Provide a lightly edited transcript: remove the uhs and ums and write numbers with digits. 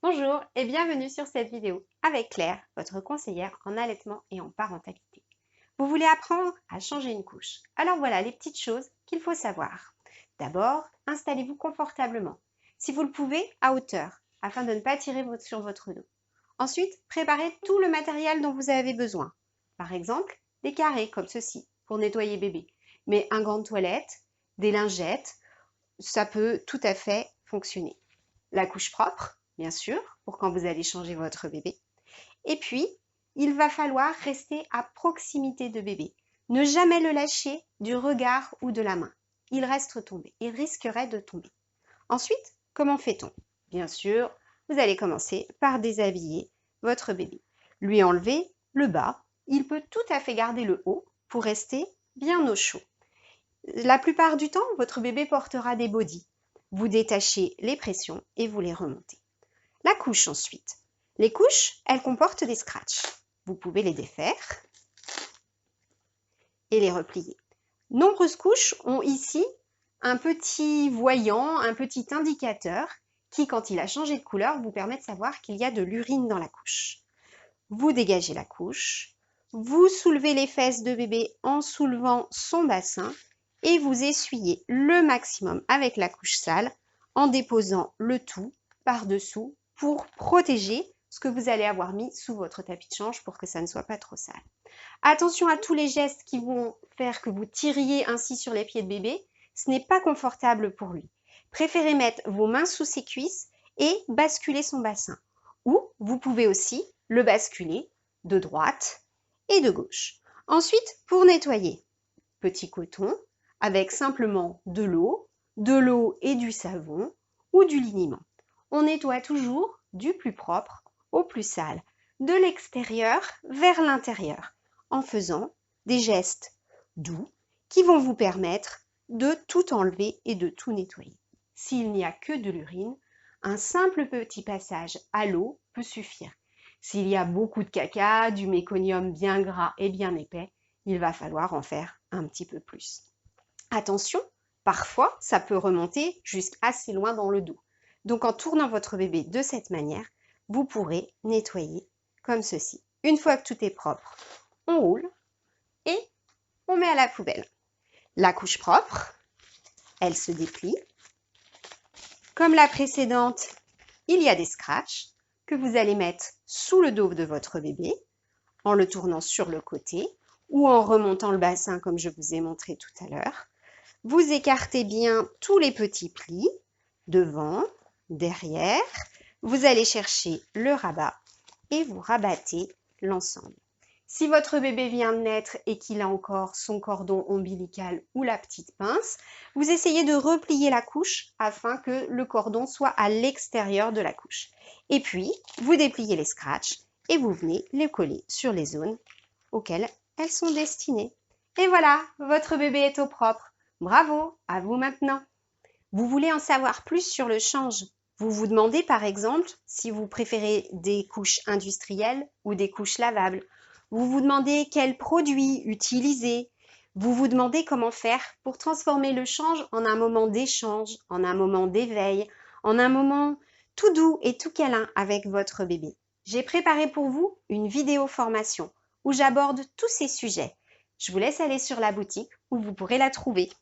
Bonjour et bienvenue sur cette vidéo avec Claire, votre conseillère en allaitement et en parentalité. Vous voulez apprendre à changer une couche. Alors voilà les petites choses qu'il faut savoir. D'abord, installez-vous confortablement, si vous le pouvez, à hauteur, afin de ne pas tirer sur votre dos. Ensuite, préparez tout le matériel dont vous avez besoin. Par exemple, des carrés comme ceci pour nettoyer bébé, mais un gant de toilette, des lingettes, ça peut tout à fait fonctionner. La couche propre, bien sûr, pour quand vous allez changer votre bébé. Et puis, il va falloir rester à proximité de bébé. Ne jamais le lâcher du regard ou de la main. Il reste tombé, il risquerait de tomber. Ensuite, comment fait-on? Bien sûr, vous allez commencer par déshabiller votre bébé. Lui enlever le bas. Il peut tout à fait garder le haut pour rester bien au chaud. La plupart du temps, votre bébé portera des bodys. Vous détachez les pressions et vous les remontez. La couche ensuite. Les couches, elles comportent des scratchs. Vous pouvez les défaire et les replier. Nombreuses couches ont ici un petit voyant, un petit indicateur qui, quand il a changé de couleur, vous permet de savoir qu'il y a de l'urine dans la couche. Vous dégagez la couche, vous soulevez les fesses de bébé en soulevant son bassin et vous essuyez le maximum avec la couche sale en déposant le tout par-dessous pour protéger ce que vous allez avoir mis sous votre tapis de change pour que ça ne soit pas trop sale. Attention à tous les gestes qui vont faire que vous tiriez ainsi sur les pieds de bébé. Ce n'est pas confortable pour lui. Préférez mettre vos mains sous ses cuisses et basculer son bassin. Ou vous pouvez aussi le basculer de droite et de gauche. Ensuite, pour nettoyer, petit coton avec simplement de l'eau et du savon ou du liniment. On nettoie toujours du plus propre au plus sale, de l'extérieur vers l'intérieur, en faisant des gestes doux qui vont vous permettre de tout enlever et de tout nettoyer. S'il n'y a que de l'urine, un simple petit passage à l'eau peut suffire. S'il y a beaucoup de caca, du méconium bien gras et bien épais, il va falloir en faire un petit peu plus. Attention, parfois ça peut remonter jusqu'assez loin dans le dos. Donc en tournant votre bébé de cette manière, vous pourrez nettoyer comme ceci. Une fois que tout est propre, on roule et on met à la poubelle. La couche propre, elle se déplie. Comme la précédente, il y a des scratchs que vous allez mettre sous le dos de votre bébé en le tournant sur le côté ou en remontant le bassin comme je vous ai montré tout à l'heure. Vous écartez bien tous les petits plis, devant, derrière. Vous allez chercher le rabat et vous rabattez l'ensemble. Si votre bébé vient de naître et qu'il a encore son cordon ombilical ou la petite pince, vous essayez de replier la couche afin que le cordon soit à l'extérieur de la couche. Et puis, vous dépliez les scratchs et vous venez les coller sur les zones auxquelles elles sont destinées. Et voilà, votre bébé est au propre. Bravo, à vous maintenant. Vous voulez en savoir plus sur le change? Vous vous demandez par exemple si vous préférez des couches industrielles ou des couches lavables. Vous vous demandez quels produits utiliser. Vous vous demandez comment faire pour transformer le change en un moment d'échange, en un moment d'éveil, en un moment tout doux et tout câlin avec votre bébé. J'ai préparé pour vous une vidéo formation où j'aborde tous ces sujets. Je vous laisse aller sur la boutique où vous pourrez la trouver.